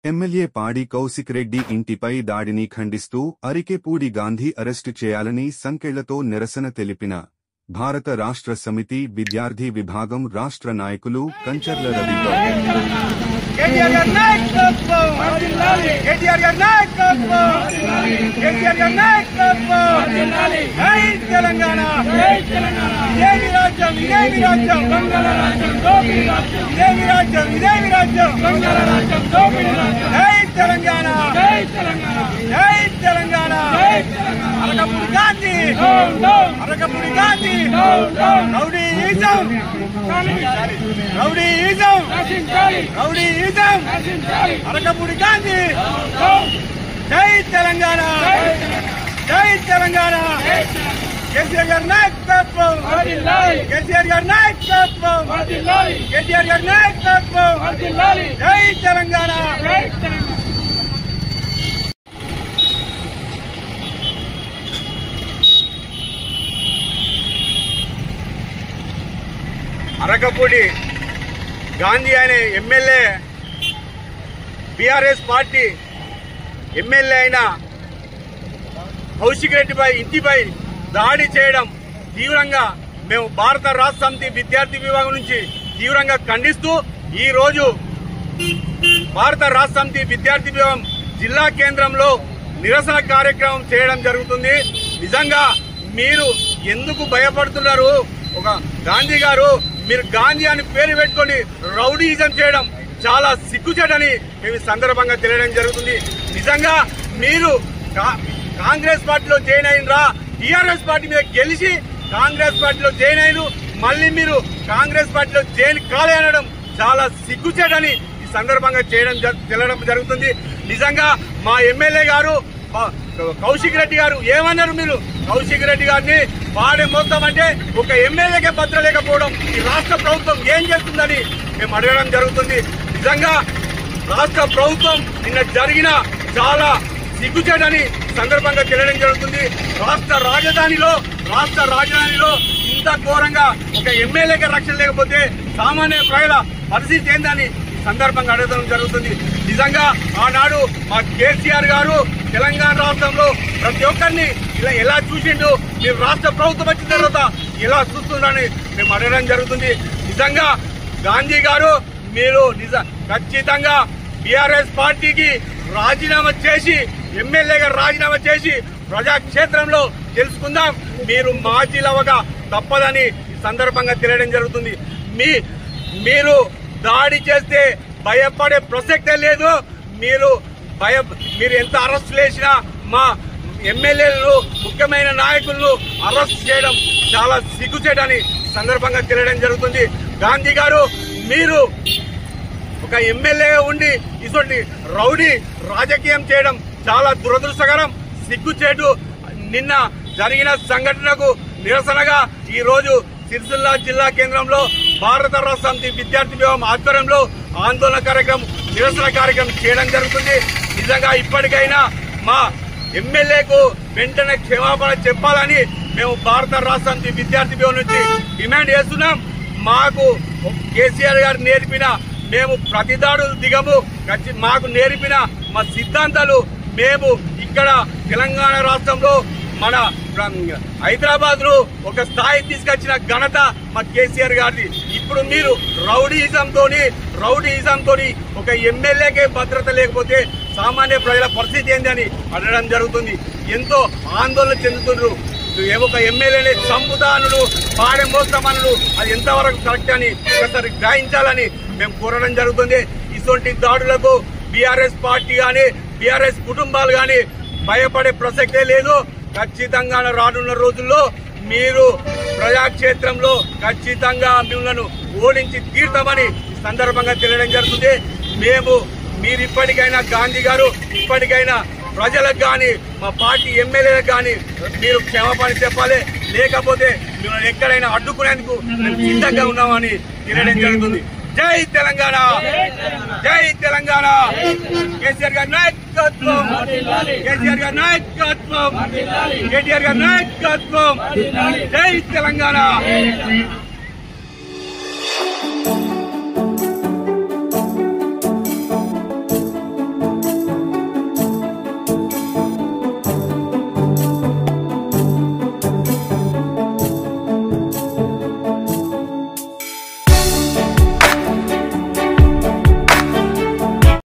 MLA పాడి కౌశిక్ రెడ్డి ఇంటిపై దాడిని ఖండిస్తూ అరికెపూడి గాంధీ అరెస్టు చేయాలని సంకెళ్లతో నిరసన తెలిపిన భారత రాష్ట్ర సమితి విద్యార్థి విభాగం రాష్ట్ర నాయకులు కంచర్ల రవి అరకపూడి గాంధీ జై తెలంగాణ జై తెలంగాణ కేసీఆర్ గారి నాయకత్వం కేసీఆర్ గారి నాయకత్వం కేసీఆర్ గారి నాయకత్వం జై తెలంగాణ అరకపూడి గాంధీ అనే ఎమ్మెల్యే బీఆర్ఎస్ పార్టీ ఎమ్మెల్యే అయిన కౌశిక్ రెడ్డిపై ఇంటిపై దాడి చేయడం తీవ్రంగా మేము భారత రాష్ట్ర సమితి విద్యార్థి విభాగం నుంచి తీవ్రంగా ఖండిస్తూ ఈ రోజు భారత రాష్ట్ర సమితి విద్యార్థి విభాగం జిల్లా కేంద్రంలో నిరసన కార్యక్రమం చేయడం జరుగుతుంది. నిజంగా మీరు ఎందుకు భయపడుతున్నారు? ఒక గాంధీ గారు మీరు గాంధీ అని పేరు పెట్టుకొని రౌడీయిజం చేయడం చాలా సిగ్గుచేటని మేము సందర్భంగా తెలియడం జరుగుతుంది. నిజంగా మీరు కాంగ్రెస్ పార్టీలో జాయిన్ అయినరా? టీఆర్ఎస్ పార్టీ మీద గెలిచి కాంగ్రెస్ పార్టీలో జాయిన్ అయిన మళ్ళీ మీరు కాంగ్రెస్ పార్టీలో జాయిన్ కాలే అనడం చాలా సిగ్గుచేటని ఈ సందర్భంగా తెలియడం జరుగుతుంది. నిజంగా మా ఎమ్మెల్యే గారు కౌశిక్ రెడ్డి గారు ఏమన్నారు? మీరు కౌశిక్ రెడ్డి గారిని వాడే మొత్తం అంటే ఒక ఎమ్మెల్యేకే భద్ర లేకపోవడం ఈ రాష్ట్ర ప్రభుత్వం ఏం చేస్తుందని మేము అడగడం జరుగుతుంది. నిజంగా రాష్ట్ర ప్రభుత్వం నిన్న జరిగిన చాలా సిగ్గుచేటని సందర్భంగా తెలియడం జరుగుతుంది. రాష్ట్ర రాజధానిలో ఇంత ఘోరంగా ఒక ఎమ్మెల్యేకి రక్షణ లేకపోతే సామాన్య ప్రజల పరిస్థితి ఏందని సందర్భంగా అడగడం జరుగుతుంది. నిజంగా ఆనాడు మా కేసీఆర్ గారు తెలంగాణ రాష్ట్రంలో ప్రతి ఒక్కరిని ఇలా ఎలా చూసిండు, మీరు రాష్ట్ర ప్రభుత్వం వచ్చిన తర్వాత ఎలా చూస్తున్నారని మేము అడగడం జరుగుతుంది. నిజంగా గాంధీ గారు మీరు ఖచ్చితంగా బీఆర్ఎస్ పార్టీకి రాజీనామా చేసి ఎమ్మెల్యేగా రాజీనామా చేసి ప్రజాక్షేత్రంలో తెలుసుకుందాం. మీరు మాజీలవగా తప్పదని ఈ సందర్భంగా తెలియడం జరుగుతుంది. మీరు దాడి చేస్తే భయపడే ప్రసక్తే లేదు. మీరు ఎంత అరెస్ట్ చేసినా మా ఎమ్మెల్యేలను ముఖ్యమైన నాయకులను అరెస్ట్ చేయడం చాలా సిగ్గుచేటని సందర్భంగా తెలియడం జరుగుతుంది. గాంధీ గారు మీరు ఒక ఎమ్మెల్యేగా ఉండి ఇటువంటి రౌడీ రాజకీయం చేయడం చాలా దురదృష్టకరం, సిగ్గుచేటు. నిన్న జరిగిన సంఘటనకు నిరసనగా ఈ రోజు సిరిసిల్ల జిల్లా కేంద్రంలో భారత రాష్ట్ర సమితి విద్యార్థి విభాగం ఆధ్వర్యంలో ఆందోళన కార్యక్రమం నిరసన కార్యక్రమం చేయడం జరుగుతుంది. నిజంగా ఇప్పటికైనా మా ఎమ్మెల్యేకు వెంటనే క్షమాపణ చెప్పాలని మేము భారత రాష్ట్ర సమితి విద్యార్థి విభాగం నుంచి డిమాండ్ చేస్తున్నాం. మాకు కేసీఆర్ గారు నేర్పిన మేము ప్రతిదాడులు దిగము, మాకు నేర్పిన మా సిద్ధాంతాలు మేము ఇక్కడ తెలంగాణ రాష్ట్రంలో మన హైదరాబాద్ లో ఒక స్థాయి తీసుకొచ్చిన ఘనత మా కేసీఆర్ గారిది. ఇప్పుడు మీరు రౌడీయిజం తోని ఒక ఎమ్మెల్యేకే భద్రత లేకపోతే సామాన్య ప్రజల పరిస్థితి ఏంది అని అడగడం జరుగుతుంది. ఎంతో ఆందోళన చెందుతున్నారు. ఒక ఎమ్మెల్యేని చంపుతానుడు పాడే మోస్తామనుడు అది ఎంతవరకు కరెక్ట్ అని ఒకసారి గ్రహించాలని మేము కోరడం జరుగుతుంది. ఇటువంటి దాడులకు బీఆర్ఎస్ పార్టీ గాని బీఆర్ఎస్ కుటుంబాలు గాని భయపడే ప్రసక్తే లేదు. ఖచ్చితంగా రానున్న రోజుల్లో మీరు ప్రజాక్షేత్రంలో ఖచ్చితంగా మిమ్మల్ని ఓడించి తీర్తామని సందర్భంగా తెలియడం జరుగుతుంది. మీరు ఇప్పటికైనా గాంధీ గారు ఇప్పటికైనా ప్రజలకు కానీ మా పార్టీ ఎమ్మెల్యేలకు కానీ మీరు క్షమాపణ చెప్పాలి, లేకపోతే మిమ్మల్ని ఎక్కడైనా అడ్డుకునేందుకు మేము సిద్ధంగా ఉన్నామని తెలియడం జరుగుతుంది. జై తెలంగాణ, జై తెలంగాణ. కేసీఆర్ గారి నాయకత్వం, కేసీఆర్ గారి నాయకత్వం, కేటీఆర్ గారి నాయకత్వం. జై తెలంగాణ.